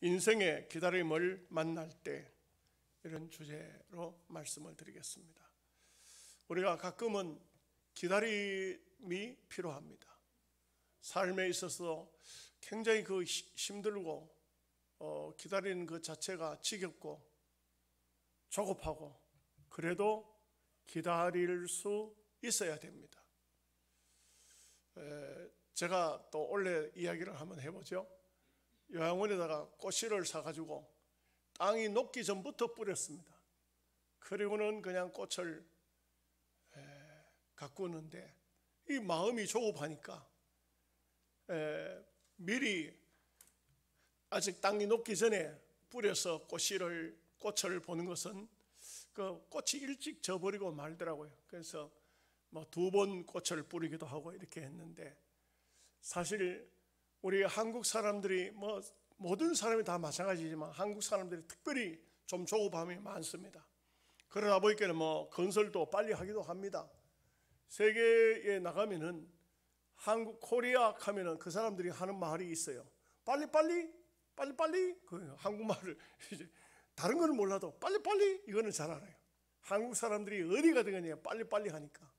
인생의 기다림을 만날 때, 이런 주제로 말씀을 드리겠습니다. 우리가 가끔은 기다림이 필요합니다. 삶에 있어서 굉장히 힘들고 기다리는 그 자체가 지겹고 조급하고, 그래도 기다릴 수 있어야 됩니다. 제가 또 원래 이야기를 한번 해보죠. 요양원에다가 꽃씨를 사가지고 땅이 녹기 전부터 뿌렸습니다. 그리고는 그냥 꽃을 가꾸는데, 이 마음이 조급하니까 미리 아직 땅이 녹기 전에 뿌려서 꽃을 보는 것은 그 꽃이 일찍 져버리고 말더라고요. 그래서 뭐 2번 꽃을 뿌리기도 하고 이렇게 했는데, 사실 우리 한국 사람들이, 뭐 모든 사람이 다 마찬가지지만 한국 사람들이 특별히 좀 조급함이 많습니다. 그러다 보니까 뭐 건설도 빨리 하기도 합니다. 세계에 나가면은 한국 코리아 하면은 그 사람들이 하는 말이 있어요. 빨리빨리 그 한국말을 이제 다른 건 몰라도 빨리빨리 이거는 잘 알아요. 한국 사람들이 어디 가든 그냥 빨리빨리 하니까.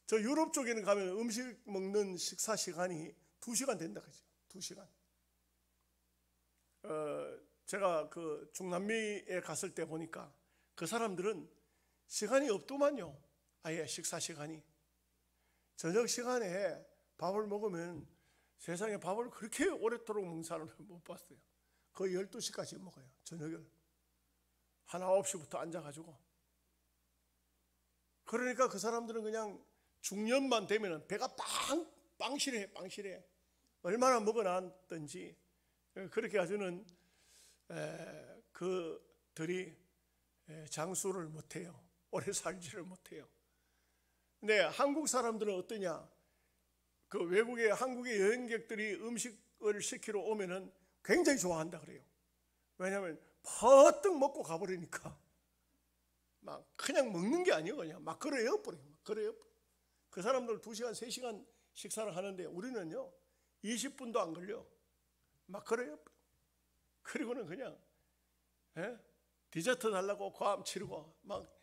저 유럽 쪽에는 가면 음식 먹는 식사 시간이 2시간 된다 그죠. 2시간. 제가 그 중남미에 갔을 때 보니까 그 사람들은 시간이 없더만요. 아예 식사 시간이. 저녁 시간에 밥을 먹으면 세상에 밥을 그렇게 오랫도록 먹는 사람을 못 봤어요. 거의 12시까지 먹어요. 저녁을. 한 9시부터 앉아가지고. 그러니까 그 사람들은 그냥 중년만 되면 배가 빵실해. 얼마나 먹어놨든지. 그렇게 가서는 그들이 장수를 못해요. 오래 살지를 못해요. 근데 한국 사람들은 어떠냐? 그 외국의 한국의 여행객들이 음식을 시키러 오면은 굉장히 좋아한다 그래요. 왜냐하면 퍼뜩 먹고 가버리니까 막 그냥 먹는 게 아니에요. 그냥 막 걸어요. 그 사람들 2시간, 3시간 식사를 하는데 우리는요 20분도 안 걸려. 막 걸어요. 그리고는 그냥 디저트 달라고 과음 치르고 막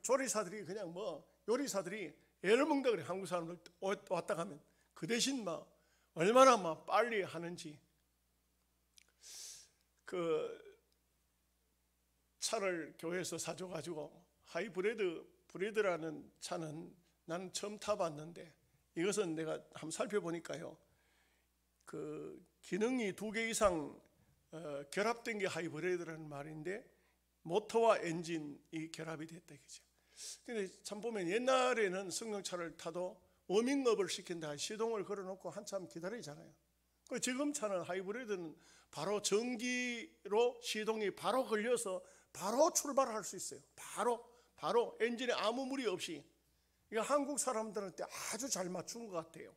조리사들이 그냥 뭐 요리사들이 애를 먹는다 그래. 한국 사람들 왔다 가면 그 대신 막 얼마나 막 빨리 하는지. 그 차를 교회에서 사줘가지고 하이브리드라는 차는 나는 처음 타봤는데, 이것은 내가 한번 살펴보니까요 그 기능이 2개 이상 결합된 게 하이브리드라는 말인데, 모터와 엔진이 결합이 됐다 이거죠. 근데 참 보면 옛날에는 승용차를 타도 워밍업을 시킨다, 시동을 걸어놓고 한참 기다리잖아요. 지금 차는 하이브리드는 바로 전기로 시동이 바로 걸려서 바로 출발할 수 있어요. 바로 엔진에 아무 무리 없이. 이거 한국 사람들한테 아주 잘 맞춘 것 같아요.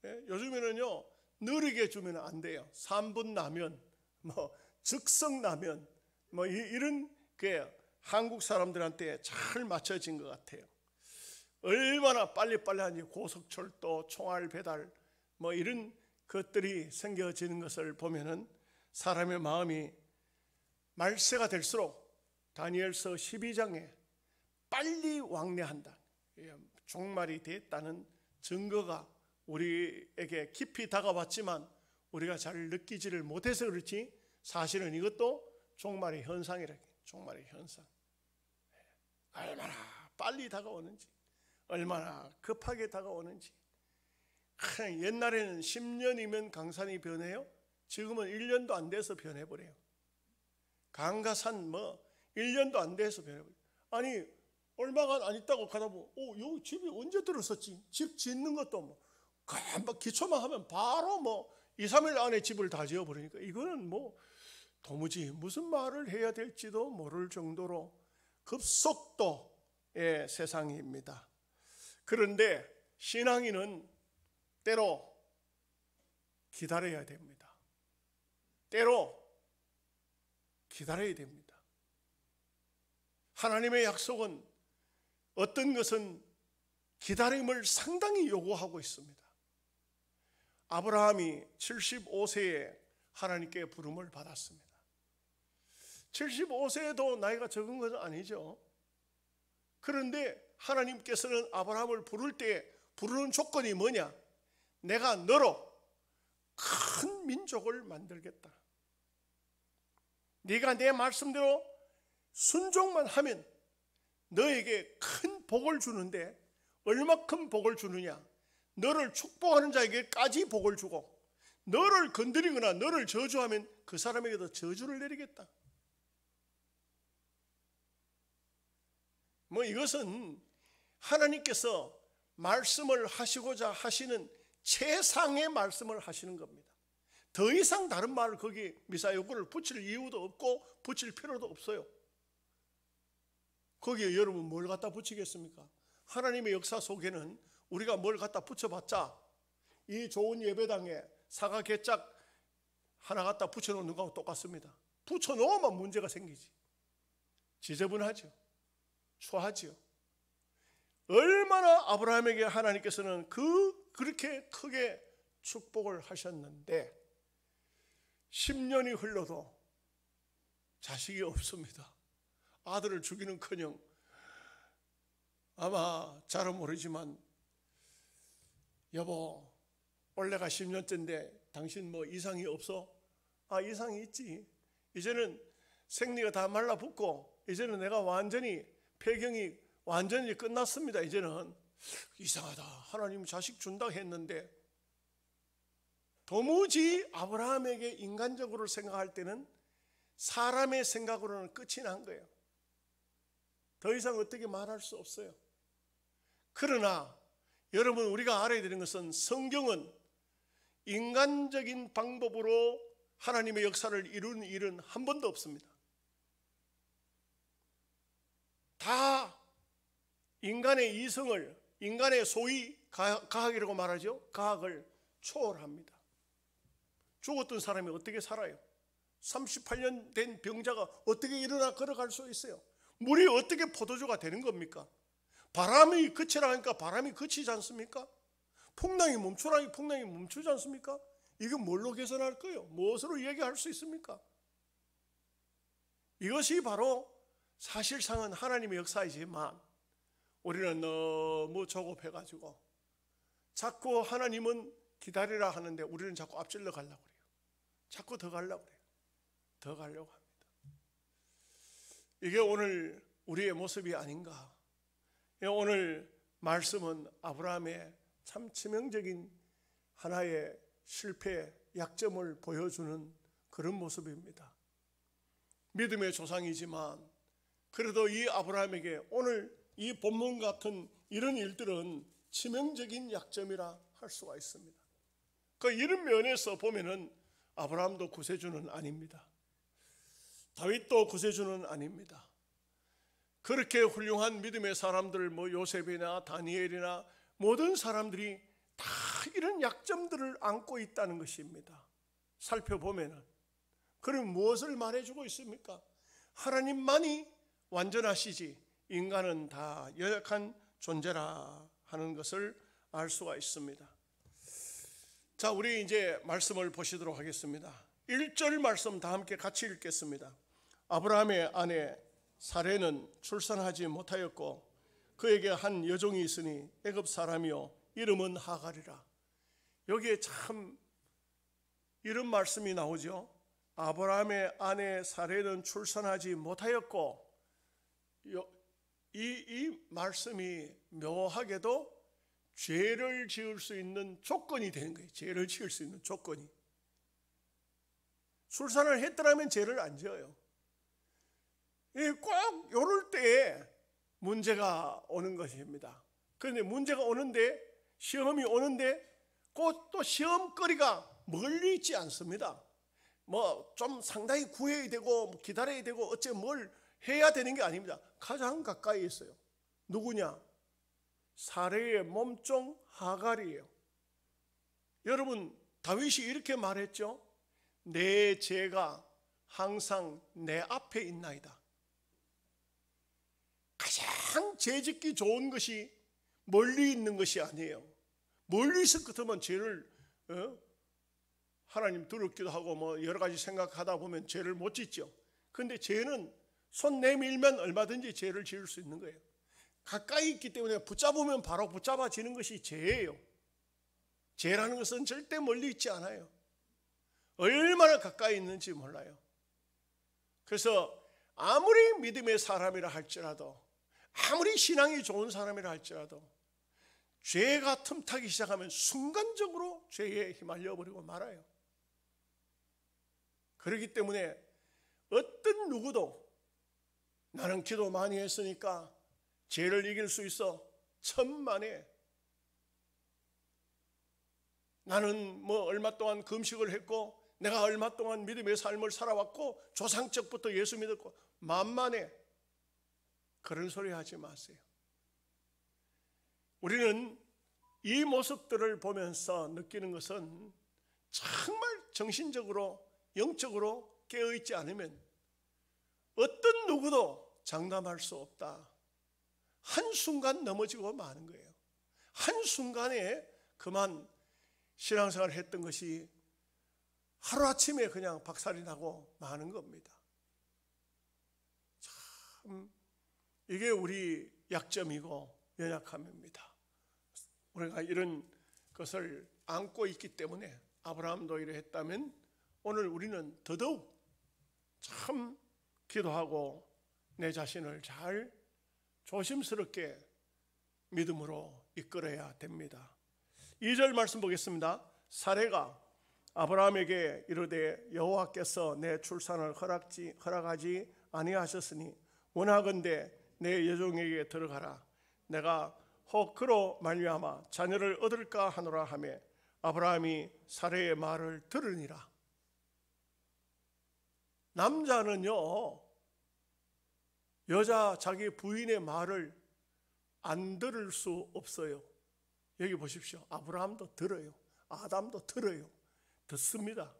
요즘에는요 느리게 주면 안 돼요. 3분 나면 뭐 즉석 나면 뭐 이런 게 한국 사람들한테 잘 맞춰진 것 같아요. 얼마나 빨리빨리 하는지. 고속철도, 총알 배달 뭐 이런 것들이 생겨지는 것을 보면은 사람의 마음이 말세가 될수록 다니엘서 12장에 빨리 왕래한다, 종말이 됐다는 증거가 우리에게 깊이 다가왔지만 우리가 잘 느끼지를 못해서 그렇지, 사실은 이것도 종말의 현상이라. 종말의 현상. 얼마나 빨리 다가오는지, 얼마나 급하게 다가오는지. 옛날에는 10년이면 강산이 변해요. 지금은 1년도 안 돼서 변해버려요. 강가산 뭐 1년도 안 돼서 변해버려요. 아니 얼마가 안 있다고 가다 보면 여기 집이 언제 들었었지? 집 짓는 것도 뭐 금방 기초만 하면 바로 뭐 2, 3일 안에 집을 다 지어버리니까 이거는 뭐 도무지 무슨 말을 해야 될지도 모를 정도로 급속도의 세상입니다. 그런데 신앙인은 때로 기다려야 됩니다. 때로 기다려야 됩니다. 하나님의 약속은 어떤 것은 기다림을 상당히 요구하고 있습니다. 아브라함이 75세에 하나님께 부름을 받았습니다. 75세도 나이가 적은 것은 아니죠. 그런데 하나님께서는 아브라함을 부를 때 부르는 조건이 뭐냐? 내가 너로 큰 민족을 만들겠다. 네가 내 말씀대로 순종만 하면 너에게 큰 복을 주는데 얼마큼 복을 주느냐? 너를 축복하는 자에게까지 복을 주고 너를 건드리거나 너를 저주하면 그 사람에게도 저주를 내리겠다. 이것은 하나님께서 말씀을 하시고자 하시는 최상의 말씀을 하시는 겁니다. 더 이상 다른 말을 거기 미사여구를 붙일 이유도 없고 붙일 필요도 없어요. 거기에 여러분 뭘 갖다 붙이겠습니까? 하나님의 역사 속에는 우리가 뭘 갖다 붙여봤자 이 좋은 예배당에 사과 개짝 하나 갖다 붙여놓는 거하고 똑같습니다. 붙여놓으면 문제가 생기지. 지저분하죠. 초하지요. 얼마나 아브라함에게 하나님께서는 그렇게 크게 축복을 하셨는데 10년이 흘러도 자식이 없습니다. 아들을 주기는커녕 아마 잘은 모르지만 여보 올해가 10년째인데 당신 뭐 이상이 없어? 아 이상이 있지. 이제는 생리가 다 말라붙고 이제는 내가 완전히 폐경이 완전히 끝났습니다. 이제는 이상하다. 하나님 자식 준다 했는데 도무지 아브라함에게 인간적으로 생각할 때는 사람의 생각으로는 끝이 난 거예요. 더 이상 어떻게 말할 수 없어요. 그러나 여러분 우리가 알아야 되는 것은 성경은 인간적인 방법으로 하나님의 역사를 이루는 일은 한 번도 없습니다. 다 인간의 이성을 인간의 소위 과학이라고 말하죠. 과학을 초월합니다. 죽었던 사람이 어떻게 살아요? 38년 된 병자가 어떻게 일어나 걸어갈 수 있어요? 물이 어떻게 포도주가 되는 겁니까? 바람이 그치라 하니까 바람이 그치지 않습니까? 풍랑이 멈추라 하니까 풍랑이 멈추지 않습니까? 이거 뭘로 개선할 거예요? 무엇으로 얘기할 수 있습니까? 이것이 바로 사실상은 하나님의 역사이지만 우리는 너무 조급해가지고 자꾸 하나님은 기다리라 하는데 우리는 자꾸 앞질러 가려고 그래요. 자꾸 더 가려고 그래요. 더 가려고 합니다. 이게 오늘 우리의 모습이 아닌가. 오늘 말씀은 아브라함의 참 치명적인 하나의 실패, 약점을 보여주는 그런 모습입니다. 믿음의 조상이지만 그래도 이 아브라함에게 오늘 이 본문 같은 이런 일들은 치명적인 약점이라 할 수가 있습니다. 이런 면에서 보면은 아브라함도 구세주는 아닙니다. 다윗도 구세주는 아닙니다. 그렇게 훌륭한 믿음의 사람들, 요셉이나 다니엘이나 모든 사람들이 다 이런 약점들을 안고 있다는 것입니다. 살펴보면은 그럼 무엇을 말해주고 있습니까? 하나님만이 완전하시지 인간은 다 연약한 존재라 하는 것을 알 수가 있습니다. 자, 우리 이제 말씀을 보시도록 하겠습니다. 1절 말씀 다 함께 같이 읽겠습니다. 아브라함의 아내 사레는 출산하지 못하였고 그에게 한 여종이 있으니 애굽 사람이요 이름은 하갈이라. 여기에 참 이런 말씀이 나오죠. 아브라함의 아내 사레는 출산하지 못하였고, 이 말씀이 묘하게도 죄를 지을 수 있는 조건이 되는 거예요. 죄를 지을 수 있는 조건이. 출산을 했더라면 죄를 안 지어요. 꼭 이럴 때에 문제가 오는 것입니다. 그런데 문제가 오는데, 시험이 오는데 꼭 또 시험거리가 멀리 있지 않습니다. 좀 상당히 구해야 되고 기다려야 되고 어째 뭘 해야 되는 게 아닙니다. 가장 가까이 있어요. 누구냐? 사레의 몸종 하갈이에요. 여러분, 다윗이 이렇게 말했죠. 내 죄가 항상 내 앞에 있나이다. 가장 죄짓기 좋은 것이 멀리 있는 것이 아니에요. 멀리 있을 것 같으면 죄를 하나님 두렵기도 하고 뭐 여러 가지 생각하다 보면 죄를 못 짓죠. 그런데 죄는 손 내밀면 얼마든지 죄를 지을 수 있는 거예요. 가까이 있기 때문에 붙잡으면 바로 붙잡아지는 것이 죄예요. 죄라는 것은 절대 멀리 있지 않아요. 얼마나 가까이 있는지 몰라요. 그래서 아무리 믿음의 사람이라 할지라도, 아무리 신앙이 좋은 사람이라 할지라도 죄가 틈타기 시작하면 순간적으로 죄에 휘말려 버리고 말아요. 그렇기 때문에 어떤 누구도 나는 기도 많이 했으니까 죄를 이길 수 있어, 천만에, 나는 뭐 얼마 동안 금식을 했고 내가 얼마 동안 믿음의 삶을 살아왔고 조상적부터 예수 믿었고, 만만해, 그런 소리 하지 마세요. 우리는 이 모습들을 보면서 느끼는 것은 정말 정신적으로 영적으로 깨어있지 않으면 어떤 누구도 장담할 수 없다. 한순간 넘어지고 마는 거예요. 한순간에 그만 신앙생활을 했던 것이 하루아침에 그냥 박살이 나고 마는 겁니다. 참 이게 우리 약점이고 연약함입니다. 우리가 이런 것을 안고 있기 때문에 아브라함도 이러했다면 오늘 우리는 더더욱 참 기도하고 내 자신을 잘 조심스럽게 믿음으로 이끌어야 됩니다. 2절 말씀 보겠습니다. 사레가 아브라함에게 이르되 여호와께서 내 출산을 허락하지 아니하셨으니 원하건대 내 여종에게 들어가라. 내가 혹 그로 말미암아 자녀를 얻을까 하노라 하며 아브라함이 사레의 말을 들으니라. 남자는요, 여자 자기 부인의 말을 안 들을 수 없어요. 여기 보십시오. 아브라함도 들어요. 아담도 들어요. 듣습니다.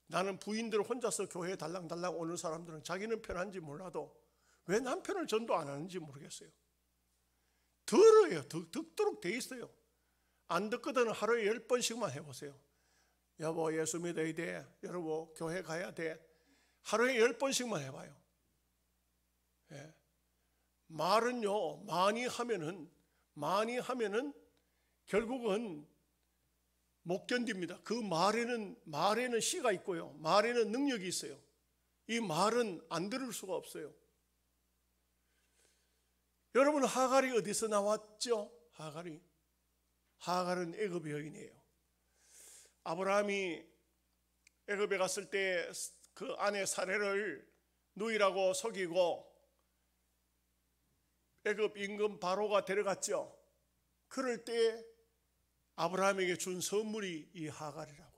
나는 부인들 혼자서 교회에 달랑달랑 오는 사람들은 자기는 편한지 몰라도 왜 남편을 전도 안 하는지 모르겠어요. 들어요. 듣도록 돼 있어요. 안 듣거든 하루에 10번씩만 해보세요. 여보 예수 믿어야 돼. 여러분 교회 가야 돼. 하루에 10번씩만 해봐요. 예. 말은요, 많이 하면은 결국은 못 견딥니다. 그 말에는 씨가 있고요, 말에는 능력이 있어요. 이 말은 안 들을 수가 없어요. 여러분, 하갈이 어디서 나왔죠? 하갈은 애굽 여인이에요. 아브라함이 애굽에 갔을 때 그 아내 사레를 누이라고 속이고 애굽 임금 바로가 데려갔죠. 그럴 때 아브라함에게 준 선물이 이 하갈이라고.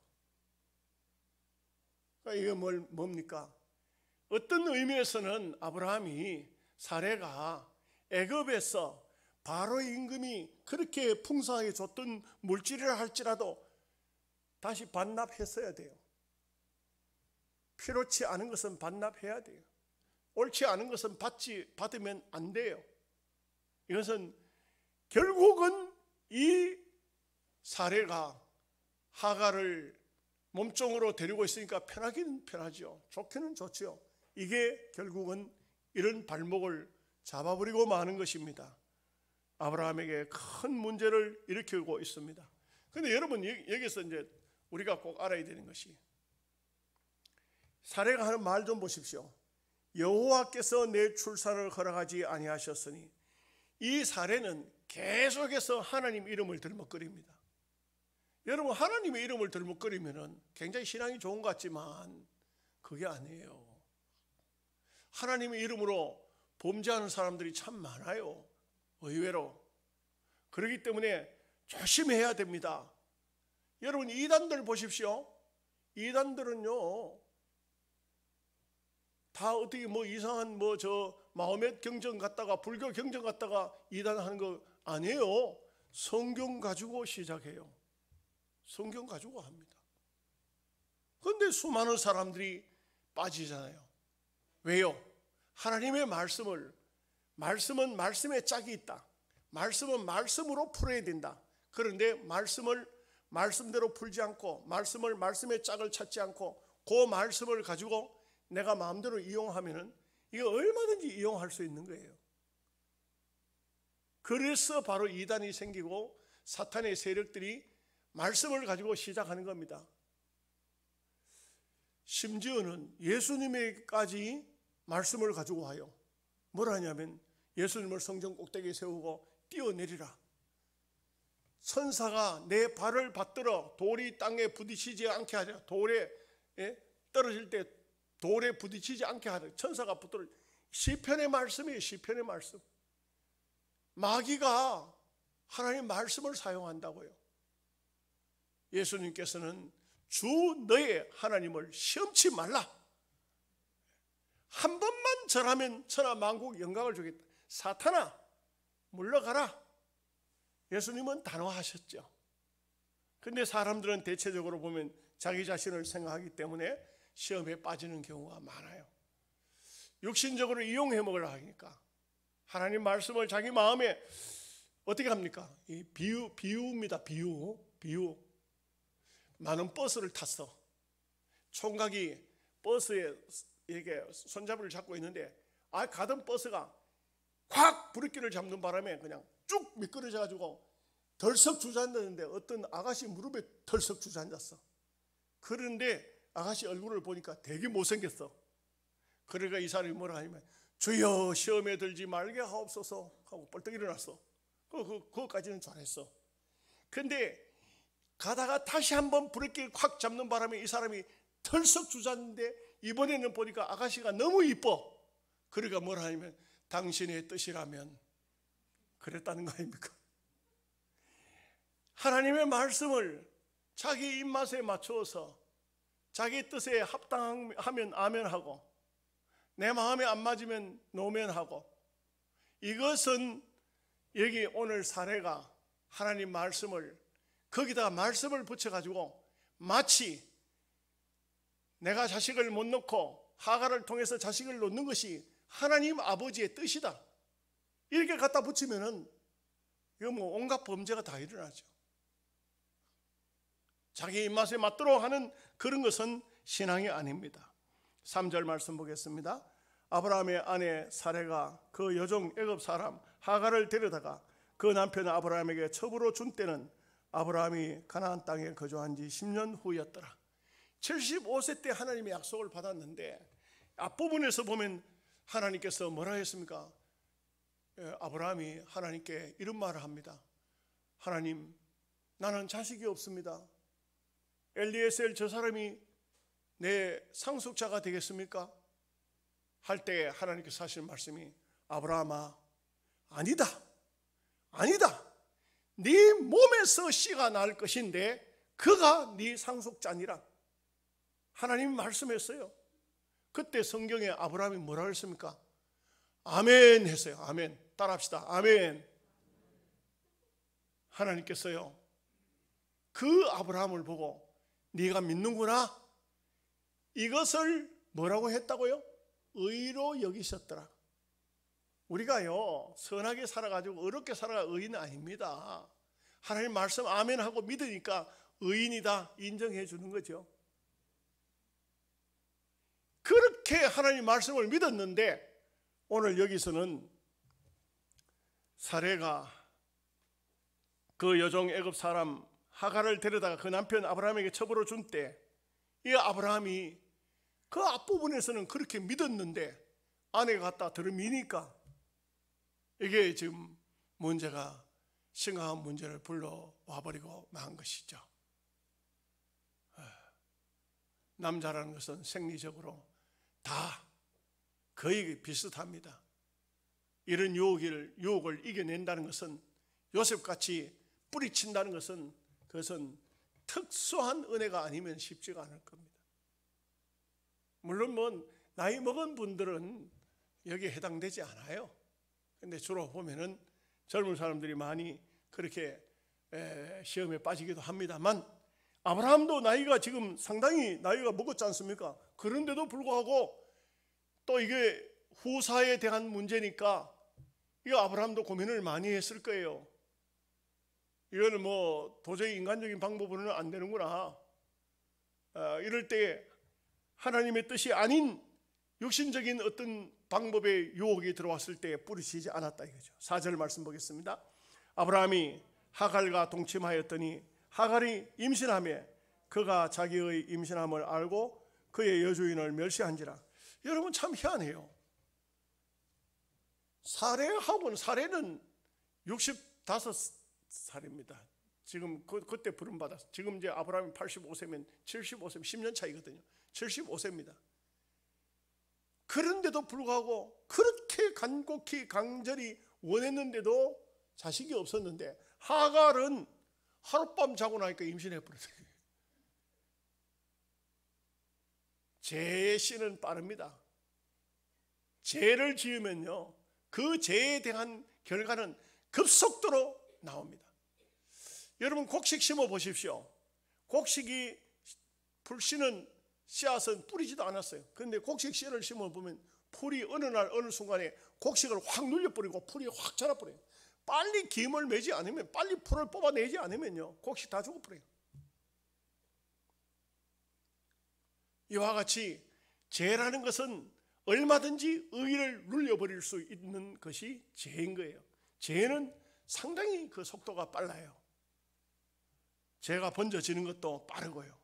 그러니까 이게 뭡니까? 어떤 의미에서는 아브라함이 사레가 애굽에서 바로 임금이 그렇게 풍성하게 줬던 물질이라 할지라도 다시 반납했어야 돼요. 필요치 않은 것은 반납해야 돼요. 옳지 않은 것은 받으면 안 돼요. 이것은 결국은 이 사레가 하갈을 몸종으로 데리고 있으니까 편하기는 편하죠. 좋기는 좋죠. 이게 결국은 이런 발목을 잡아버리고 마는 것입니다. 아브라함에게 큰 문제를 일으키고 있습니다. 그런데 여러분, 여기서 이제 우리가 꼭 알아야 되는 것이, 사레가 하는 말 좀 보십시오. 여호와께서 내 출산을 허락하지 아니하셨으니, 이 사레는 계속해서 하나님 이름을 들먹거립니다. 여러분, 하나님의 이름을 들먹거리면 굉장히 신앙이 좋은 것 같지만 그게 아니에요. 하나님의 이름으로 범죄하는 사람들이 참 많아요, 의외로. 그렇기 때문에 조심해야 됩니다. 여러분, 이단들 보십시오. 이단들은요, 다 어떻게 뭐 이상한 마호멧 경전 갖다가 불교 경전 갖다가 이단하는 거 아니에요. 성경 가지고 시작해요. 성경 가지고 합니다. 그런데 수많은 사람들이 빠지잖아요. 왜요? 하나님의 말씀은 말씀에 짝이 있다. 말씀은 말씀으로 풀어야 된다. 그런데 말씀을 말씀대로 풀지 않고 말씀의 짝을 찾지 않고 그 말씀을 가지고 내가 마음대로 이용하면은 이게 얼마든지 이용할 수 있는 거예요. 그래서 바로 이단이 생기고 사탄의 세력들이 말씀을 가지고 시작하는 겁니다. 심지어는 예수님에까지 말씀을 가지고 와요. 뭘 하냐면 예수님을 성전 꼭대기에 세우고 뛰어내리라. 천사가 내 발을 받들어 돌이 땅에 부딪히지 않게 하라. 돌에 떨어질 때 돌에 부딪히지 않게 하라. 천사가 붙들어. 시편의 말씀이에요. 시편의 말씀. 마귀가 하나님 말씀을 사용한다고요. 예수님께서는 주 너의 하나님을 시험치 말라. 한 번만 절하면 천하 만국 영광을 주겠다. 사탄아 물러가라. 예수님은 단호하셨죠. 그런데 사람들은 대체적으로 보면 자기 자신을 생각하기 때문에 시험에 빠지는 경우가 많아요. 육신적으로 이용해 먹으려 하니까 하나님 말씀을 자기 마음에 어떻게 합니까? 이 비유입니다. 비유. 많은 버스를 탔어. 총각이 버스에 이렇게 손잡이를 잡고 있는데 가던 버스가 확 브레이크를 잡는 바람에 그냥 쭉 미끄러져 가지고 덜썩 주저앉았는데 어떤 아가씨 무릎에 덜썩 주저앉았어. 그런데 아가씨 얼굴을 보니까 되게 못생겼어. 그러니까 이 사람이 뭐라 하냐면 주여 시험에 들지 말게 하옵소서 하고 벌떡 일어났어. 그거까지는 잘했어. 근데 가다가 다시 한번 브레이크를 확 잡는 바람에 이 사람이 털썩 주저앉는데 이번에는 보니까 아가씨가 너무 이뻐. 그러니까 뭐라 하냐면 당신의 뜻이라면 그랬다는 거 아닙니까? 하나님의 말씀을 자기 입맛에 맞추어서 자기 뜻에 합당하면 아멘하고 내 마음에 안 맞으면 노면하고, 이것은 여기 오늘 사례가 하나님 말씀을 거기다가 말씀을 붙여가지고 마치 내가 자식을 못 놓고 하가를 통해서 자식을 놓는 것이 하나님 아버지의 뜻이다 이렇게 갖다 붙이면은 이거 뭐 온갖 범죄가 다 일어나죠. 자기 입맛에 맞도록 하는 그런 것은 신앙이 아닙니다. 3절 말씀 보겠습니다. 아브라함의 아내 사레가 그 여종 애굽 사람 하가를 데려다가 그 남편 아브라함에게 첩으로 준 때는 아브라함이 가나안 땅에 거주한 지 10년 후였더라. 75세 때 하나님의 약속을 받았는데 앞부분에서 보면 하나님께서 뭐라 했습니까? 아브라함이 하나님께 이런 말을 합니다. 하나님, 나는 자식이 없습니다. 엘리에셀 저 사람이 내 상속자가 되겠습니까? 할 때 하나님께서 하신 말씀이 아브라함아, 아니다. 네 몸에서 씨가 날 것인데 그가 네 상속자니라. 하나님이 말씀했어요. 그때 성경에 아브라함이 뭐라 했습니까? 아멘 했어요. 아멘. 따라합시다. 아멘. 하나님께서요, 그 아브라함을 보고 네가 믿는구나, 이것을 뭐라고 했다고요? 의로 여기셨더라. 우리가요 선하게 살아가지고 어렵게 살아가 의인은 아닙니다. 하나님 말씀 아멘 하고 믿으니까 의인이다 인정해 주는 거죠. 그렇게 하나님 말씀을 믿었는데 오늘 여기서는 사레가 그 여종 애굽 사람 하가를 데려다가 그 남편 아브라함에게 첩으로 준 때 이 아브라함이 그 앞부분에서는 그렇게 믿었는데 아내가 갖다 들이미니까 이게 지금 문제가 심각한 문제를 불러와 버리고 만 것이죠. 남자라는 것은 생리적으로 다 거의 비슷합니다. 이런 유혹을 이겨낸다는 것은, 요셉같이 뿌리친다는 것은, 그것은 특수한 은혜가 아니면 쉽지가 않을 겁니다. 물론 나이 먹은 분들은 여기에 해당되지 않아요. 근데 주로 보면은 젊은 사람들이 많이 그렇게 시험에 빠지기도 합니다만, 아브라함도 나이가 지금 상당히 나이가 먹었지 않습니까? 그런데도 불구하고 또 이게 후사에 대한 문제니까 이 아브라함도 고민을 많이 했을 거예요. 이거는 뭐 도저히 인간적인 방법으로는 안 되는구나. 이럴 때 하나님의 뜻이 아닌 육신적인 어떤 방법의 유혹이 들어왔을 때 뿌리치지 않았다 이거죠. 4절 말씀 보겠습니다. 아브라함이 하갈과 동침하였더니 하갈이 임신하며 그가 자기의 임신함을 알고 그의 여주인을 멸시한지라. 여러분 참 희한해요. 사례는 65살입니다. 지금 그때 부름받았어. 지금 이제 아브라함이 85세면 75세, 10년 차이거든요. 75세입니다. 그런데도 불구하고 그렇게 간곡히 강절히 원했는데도 자식이 없었는데 하갈은 하룻밤 자고 나니까 임신해 버렸어요. 죄의 씨는 빠릅니다. 죄를 지으면요, 그 죄에 대한 결과는 급속도로 나옵니다. 여러분 곡식 심어 보십시오. 곡식이 풀씨는 씨앗은 뿌리지도 않았어요. 그런데 곡식 씨를 심어 보면 풀이 어느 날 어느 순간에 곡식을 확 눌려버리고 풀이 확 자라버려요. 빨리 김을 매지 않으면, 빨리 풀을 뽑아내지 않으면요, 곡식 다 죽어버려요. 이와 같이 죄라는 것은 얼마든지 의를 눌려버릴 수 있는 것이 죄인 거예요. 죄는 상당히 그 속도가 빨라요. 죄가 번져지는 것도 빠르고요.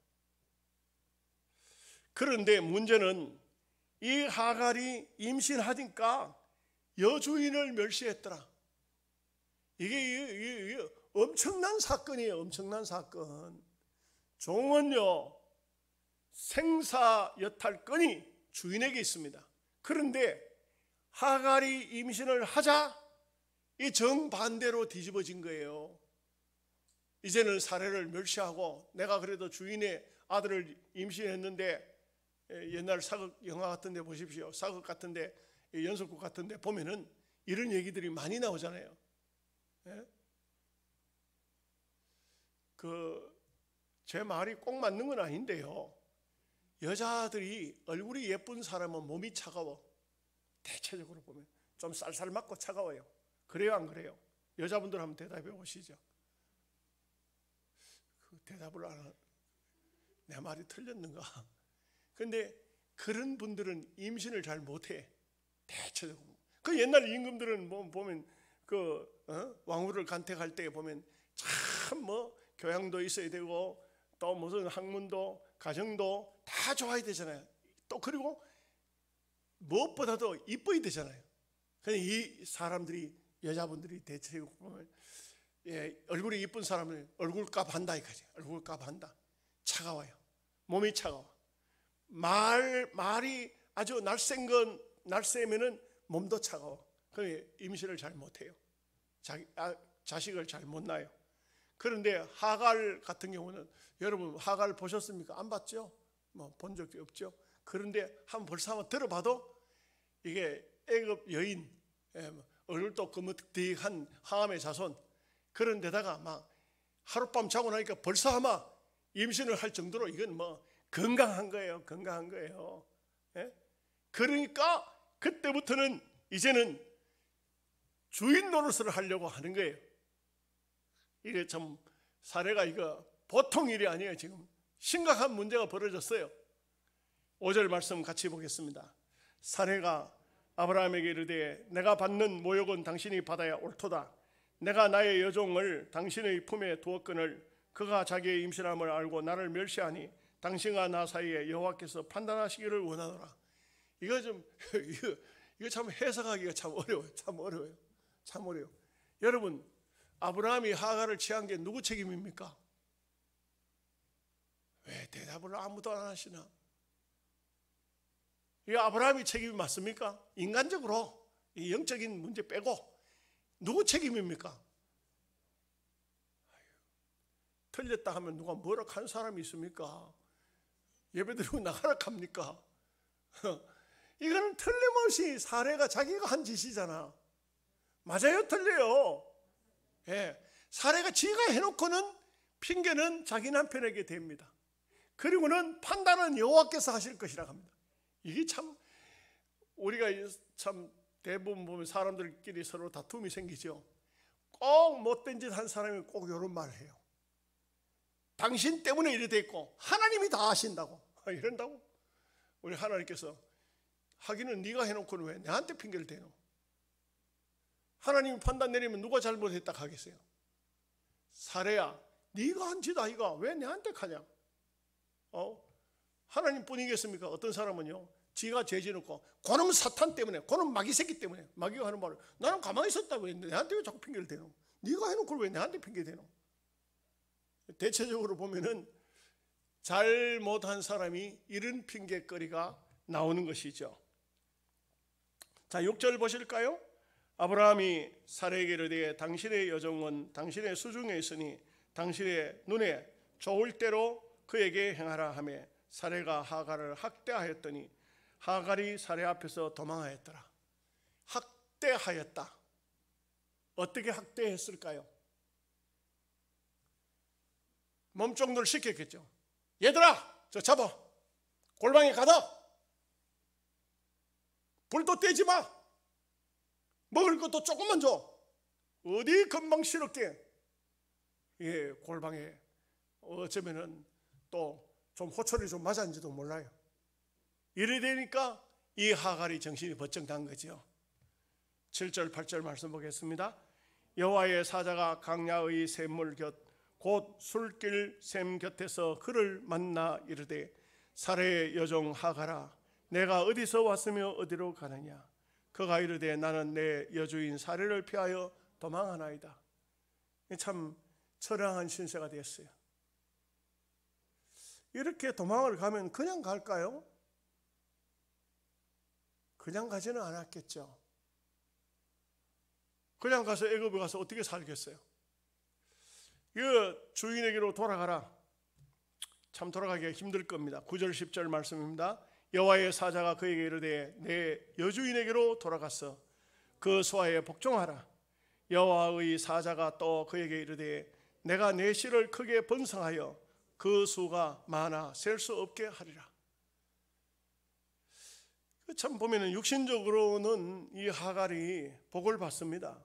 그런데 문제는 이 하갈이 임신하니까 여주인을 멸시했더라. 이게 엄청난 사건이에요. 엄청난 사건. 종은요, 생사여탈권이 주인에게 있습니다. 그런데 하갈이 임신을 하자 이 정반대로 뒤집어진 거예요. 이제는 사례를 멸시하고, 내가 그래도 주인의 아들을 임신했는데, 옛날 사극 영화 같은 데 보십시오. 사극 같은 데, 연속극 같은 데 보면은 이런 얘기들이 많이 나오잖아요. 제 말이 꼭 맞는 건 아닌데요, 여자들이 얼굴이 예쁜 사람은 몸이 차가워. 대체적으로 보면 좀 쌀쌀 맞고 차가워요. 그래요, 안 그래요? 여자분들 한번 대답해 보시죠. 그 대답을 안 하는, 내 말이 틀렸는가? 근데 그런 분들은 임신을 잘 못해. 대체적으로. 그 옛날 임금들은 보면 왕후를 간택할 때 보면 참 교양도 있어야 되고, 또 무슨 학문도 가정도 다 좋아야 되잖아요. 또 그리고 무엇보다도 이뻐야 되잖아요. 근데 이 사람들이, 여자분들이 대체적으로 보면 얼굴이 이쁜 사람은 얼굴값 한다 이거지. 얼굴값 한다. 차가워요. 몸이 차가워. 말이 아주 날쌘면은 몸도 차가워. 그러니 임신을 잘 못해요. 자식을 잘 못 낳아요. 그런데 하갈 같은 경우는, 여러분 하갈 보셨습니까? 안 봤죠? 본 적이 없죠. 그런데 벌써 한번 들어봐도 이게 애굽 여인, 얼굴도 거뭇한 함의 자손, 그런 데다가 막 하룻밤 자고 나니까 벌써 아마 임신을 할 정도로 이건 건강한 거예요. 건강한 거예요. 그러니까 그때부터는 이제는 주인 노릇을 하려고 하는 거예요. 이게 참 사례가 이거 보통 일이 아니에요. 지금 심각한 문제가 벌어졌어요. 5절 말씀 같이 보겠습니다. 사례가 아브라함에게 이르되 내가 받는 모욕은 당신이 받아야 옳도다. 내가 나의 여종을 당신의 품에 두었거늘 그가 자기의 임신함을 알고 나를 멸시하니 당신과 나 사이에 여호와께서 판단하시기를 원하노라. 이거 참 해석하기가 참 어려워요. 참 어려워요. 참 어려워요. 여러분, 아브라함이 하갈을 취한 게 누구 책임입니까? 왜 대답을 아무도 안 하시나? 이 아브라함이 책임이 맞습니까? 인간적으로 이 영적인 문제 빼고 누구 책임입니까? 틀렸다 하면 누가 뭐라 한 사람이 있습니까? 예배드리고 나가라 합니까? 이거는 틀림없이 사례가 자기가 한 짓이잖아. 맞아요, 틀려요? 사례가 지가 해놓고는 핑계는 자기 남편에게 됩니다. 그리고는 판단은 여호와께서 하실 것이라고 합니다. 이게 참, 우리가 참 대부분 보면 사람들끼리 서로 다툼이 생기죠. 꼭 못된 짓 한 사람이 꼭 이런 말을 해요. 당신 때문에 이래 됐고 하나님이 다 아신다고. 이런다고? 우리 하나님께서 하기는 네가 해놓고는 왜 내한테 핑계를 대노? 하나님이 판단 내리면 누가 잘못했다 하겠어요? 사례야, 네가 한 짓 아이가 왜 내한테 가냐? 하나님뿐이겠습니까? 어떤 사람은요, 지가 죄지놓고 그놈 사탄 때문에, 그놈 마귀 새끼 때문에, 마귀가 하는 말을 나는 가만히 있었다고 했는데 내한테 왜 자꾸 핑계를 대노? 네가 해놓고 왜 내한테 핑계 대노? 대체적으로 보면은 잘못한 사람이 이런 핑계거리가 나오는 것이죠. 자, 6절 보실까요? 아브라함이 사레에게 이르되 당신의 여종은 당신의 수중에 있으니 당신의 눈에 좋을 대로 그에게 행하라 하며 사레가 하갈을 학대하였더니 하갈이 사레 앞에서 도망하였더라. 학대하였다. 어떻게 학대했을까요? 몸종들 시켰겠죠. 얘들아, 저 잡아. 골방에 가다. 불도 떼지 마. 먹을 것도 조금만 줘. 어디 건방스럽게. 예, 골방에 어쩌면은 또 좀 호초리 좀 맞았는지도 몰라요. 이래 되니까 이 하갈이 정신이 번쩍 난 거죠. 7절 8절 말씀 보겠습니다. 여호와의 사자가 강야의 샘물 곁 곧 술길 샘 곁에서 그를 만나 이르되 사레의 여종 하갈아 내가 어디서 왔으며 어디로 가느냐. 그가 이르되 나는 내 여주인 사레를 피하여 도망하나이다. 참 처량한 신세가 됐어요. 이렇게 도망을 가면 그냥 갈까요? 그냥 가지는 않았겠죠. 그냥 가서 애굽에 가서 어떻게 살겠어요? 그 주인에게로 돌아가라. 참 돌아가기가 힘들 겁니다. 9절 10절 말씀입니다. 여호와의 사자가 그에게 이르되 내 여주인에게로 돌아가서 그 수하에 복종하라. 여호와의 사자가 또 그에게 이르되 내가 내 씨를 크게 번성하여 그 수가 많아 셀 수 없게 하리라. 참 보면은 육신적으로는 이 하갈이 복을 받습니다.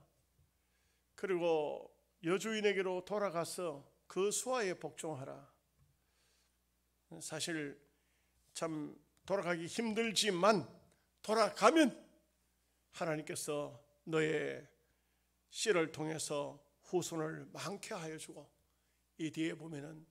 그리고 여주인에게로 돌아가서 그 수하에 복종하라. 사실 참 돌아가기 힘들지만 돌아가면 하나님께서 너의 씨를 통해서 후손을 많게 하여 주고 이 뒤에 보면은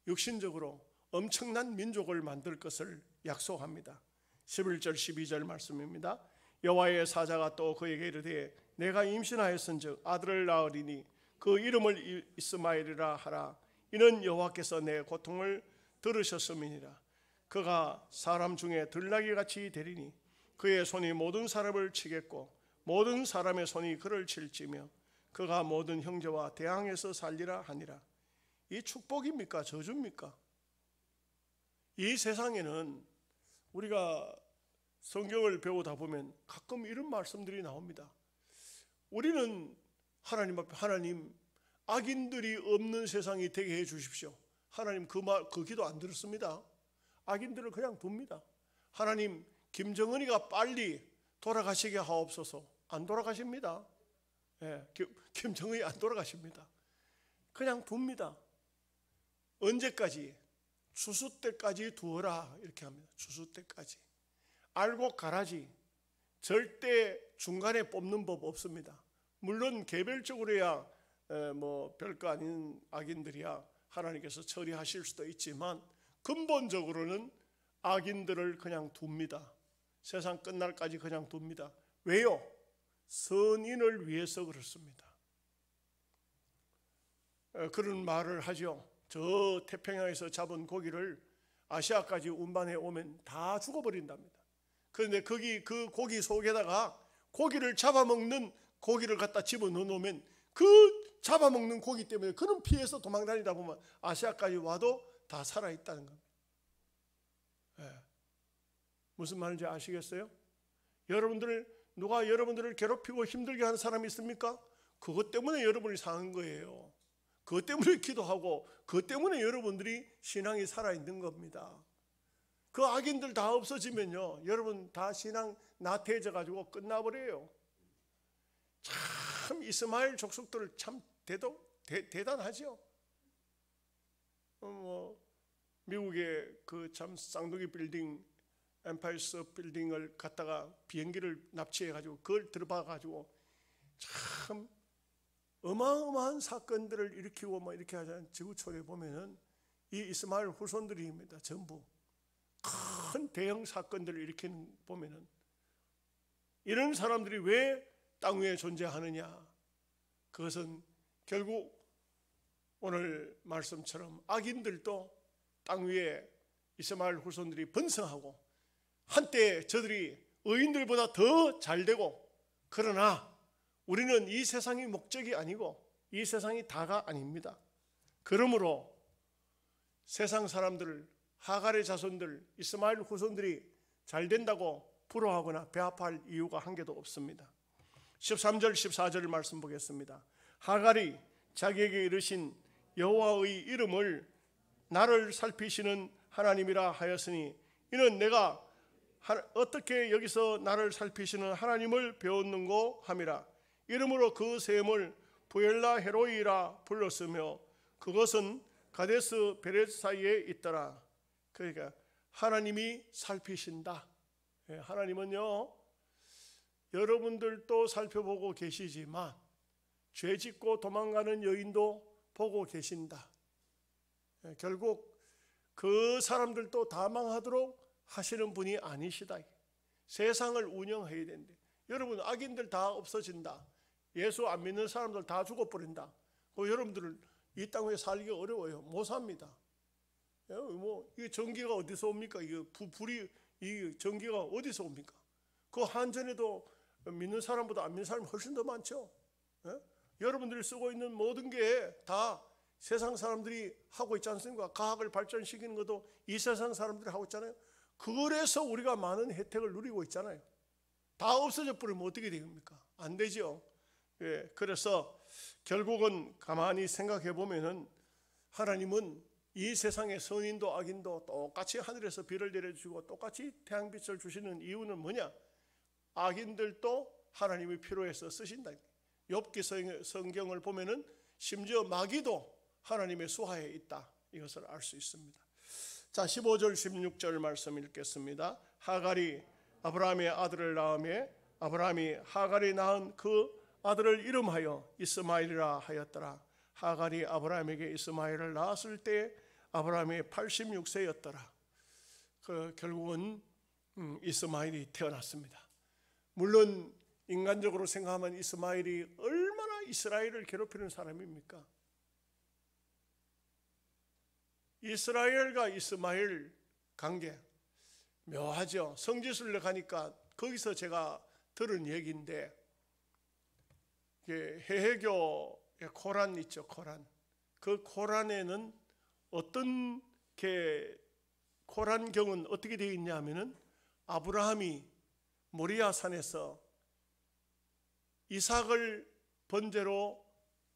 육신적으로 엄청난 민족을 만들 것을 약속합니다. 11절 12절 말씀입니다. 여호와의 사자가 또 그에게 이르되 내가 임신하였은즉 아들을 낳으리니 그 이름을 이스마엘이라 하라. 이는 여호와께서 내 고통을 들으셨음이니라. 그가 사람 중에 들나귀같이 되리니 그의 손이 모든 사람을 치겠고 모든 사람의 손이 그를 칠지며 그가 모든 형제와 대항해서 살리라 하니라. 이 축복입니까? 저주입니까? 이 세상에는 우리가 성경을 배우다 보면 가끔 이런 말씀들이 나옵니다. 우리는 하나님 앞에 하나님 악인들이 없는 세상이 되게 해 주십시오. 하나님 그 기도 안 들었습니다. 악인들을 그냥 둡니다. 하나님 김정은이가 빨리 돌아가시게 하옵소서. 안 돌아가십니다. 예, 김정은이 안 돌아가십니다. 그냥 둡니다. 언제까지? 추수 때까지 두어라 이렇게 합니다. 추수 때까지. 알고 가라지. 절대 중간에 뽑는 법 없습니다. 물론 개별적으로야 뭐 별거 아닌 악인들이야 하나님께서 처리하실 수도 있지만 근본적으로는 악인들을 그냥 둡니다. 세상 끝날까지 그냥 둡니다. 왜요? 선인을 위해서 그렇습니다. 그런 말을 하죠. 저 태평양에서 잡은 고기를 아시아까지 운반해 오면 다 죽어버린답니다. 그런데 거기 그 고기 속에다가 고기를 잡아먹는 고기를 갖다 집어넣어 놓으면 그 잡아먹는 고기 때문에 그런 피해서 도망다니다 보면 아시아까지 와도 다 살아있다는 겁니다. 네. 무슨 말인지 아시겠어요? 누가 여러분들을 괴롭히고 힘들게 하는 사람이 있습니까? 그것 때문에 여러분이 사는 거예요. 그것 때문에 기도하고 그것 때문에 여러분들이 신앙이 살아있는 겁니다. 그 악인들 다 없어지면요 여러분 다 신앙 나태해져 가지고 끝나버려요. 참 이스마엘 족속들 참 대단하죠. 미국의 그 참 쌍둥이 빌딩, 엠파이어 스테이트 빌딩을 갖다가 비행기를 납치해가지고 그걸 들어봐가지고 참 어마어마한 사건들을 일으키고 막 이렇게 하자는 지구촌에 보면은 이 이스마엘 후손들입니다. 전부 큰 대형 사건들을 일으키는 보면은 이런 사람들이 왜 땅 위에 존재하느냐? 그것은 결국 오늘 말씀처럼 악인들도 땅 위에 이스마엘 후손들이 번성하고 한때 저들이 의인들보다 더 잘되고, 그러나 우리는 이 세상이 목적이 아니고 이 세상이 다가 아닙니다. 그러므로 세상 사람들, 하갈의 자손들, 이스마엘 후손들이 잘된다고 부러워하거나 배아파할 이유가 한 개도 없습니다. 13절 14절 말씀 보겠습니다. 하갈이 자기에게 이르신 여호와의 이름을 나를 살피시는 하나님이라 하였으니 이는 내가 어떻게 여기서 나를 살피시는 하나님을 배웠는고 함이라. 이름으로 그 셈을 부엘라 헤로이라 불렀으며 그것은 가데스 베렛 사이에 있더라. 그러니까 하나님이 살피신다. 하나님은요, 여러분들도 살펴보고 계시지만 죄 짓고 도망가는 여인도 보고 계신다. 결국 그 사람들도 다 망하도록 하시는 분이 아니시다. 세상을 운영해야 되는데, 여러분 악인들 다 없어진다, 예수 안 믿는 사람들 다 죽어버린다, 여러분들은 이 땅에 살기 어려워요. 못 삽니다. 이 전기가 어디서 옵니까? 불이, 이 전기가 어디서 옵니까? 그 한전에도 믿는 사람보다 안 믿는 사람이 훨씬 더 많죠. 여러분들이 쓰고 있는 모든 게 다 세상 사람들이 하고 있지 않습니까? 과학을 발전시키는 것도 이 세상 사람들이 하고 있잖아요. 그래서 우리가 많은 혜택을 누리고 있잖아요. 다 없어져 버리면 어떻게 됩니까? 안 되죠. 그래서 결국은 가만히 생각해 보면은 하나님은 이 세상의 선인도 악인도 똑같이 하늘에서 비를 내려주시고 똑같이 태양빛을 주시는 이유는 뭐냐? 악인들도 하나님이 필요해서 쓰신다. 욥기 성경을 보면은 심지어 마귀도 하나님의 수하에 있다, 이것을 알 수 있습니다. 자, 15절 16절 말씀 읽겠습니다. 하갈이 아브라함의 아들을 낳으며 아브라함이 하갈이 낳은 그 아들을 이름하여 이스마엘이라 하였더라. 하갈이 아브라함에게 이스마엘을 낳았을 때 아브라함이 86세였더라. 결국은 이스마엘이 태어났습니다. 물론 인간적으로 생각하면 이스마엘이 얼마나 이스라엘을 괴롭히는 사람입니까? 이스라엘과 이스마엘 관계 묘하죠. 성지순례 가니까 거기서 제가 들은 얘기인데, 해해교의 코란 있죠. 코란. 그 코란에는 어떤 코란경은 어떻게 되어 있냐면은 아브라함이 모리아 산에서 이삭을 번제로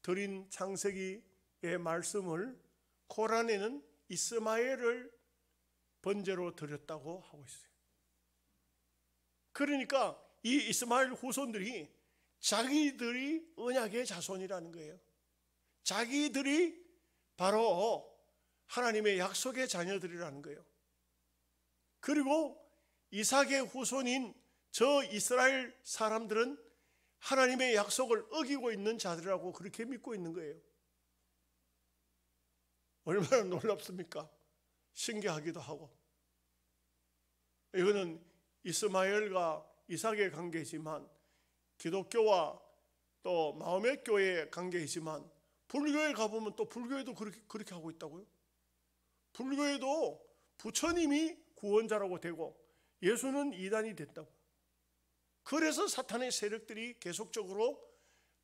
드린 창세기의 말씀을 코란에는 이스마엘을 번제로 드렸다고 하고 있어요. 그러니까 이 이스마엘 후손들이 자기들이 언약의 자손이라는 거예요. 자기들이 바로 하나님의 약속의 자녀들이라는 거예요. 그리고 이삭의 후손인 저 이스라엘 사람들은 하나님의 약속을 어기고 있는 자들이라고 그렇게 믿고 있는 거예요. 얼마나 놀랍습니까? 신기하기도 하고. 이거는 이스마엘과 이삭의 관계이지만 기독교와 또 마호메 교회의 관계이지만 불교에 가보면 또 불교에도 그렇게 하고 있다고요. 불교에도 부처님이 구원자라고 되고 예수는 이단이 됐다고. 그래서 사탄의 세력들이 계속적으로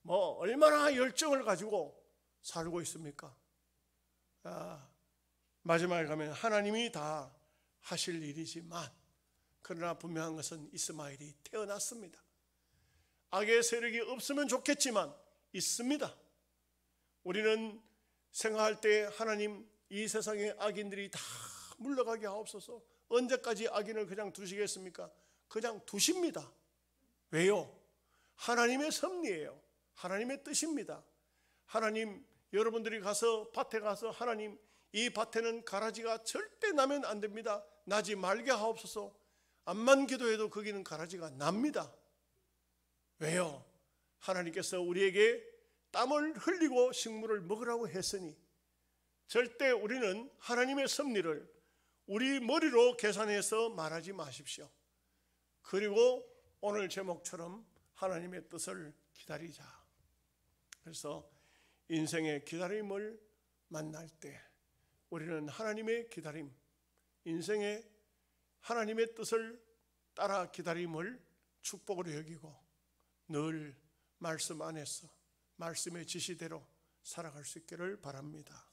얼마나 열정을 가지고 살고 있습니까? 마지막에 가면 하나님이 다 하실 일이지만, 그러나 분명한 것은 이스마엘이 태어났습니다. 악의 세력이 없으면 좋겠지만 있습니다. 우리는 생각할 때 하나님, 이 세상의 악인들이 다 물러가게 하옵소서. 언제까지 악인을 그냥 두시겠습니까? 그냥 두십니다. 왜요? 하나님의 섭리예요. 하나님의 뜻입니다. 하나님, 여러분들이 가서 밭에 가서 하나님, 이 밭에는 가라지가 절대 나면 안 됩니다. 나지 말게 하옵소서. 암만 기도해도 거기는 가라지가 납니다. 왜요? 하나님께서 우리에게 땀을 흘리고 식물을 먹으라고 했으니 절대 우리는 하나님의 섭리를 우리 머리로 계산해서 말하지 마십시오. 그리고 오늘 제목처럼 하나님의 뜻을 기다리자. 그래서 인생의 기다림을 만날 때 우리는 하나님의 기다림, 인생의 하나님의 뜻을 따라 기다림을 축복으로 여기고 늘 말씀 안에서 말씀의 지시대로 살아갈 수 있기를 바랍니다.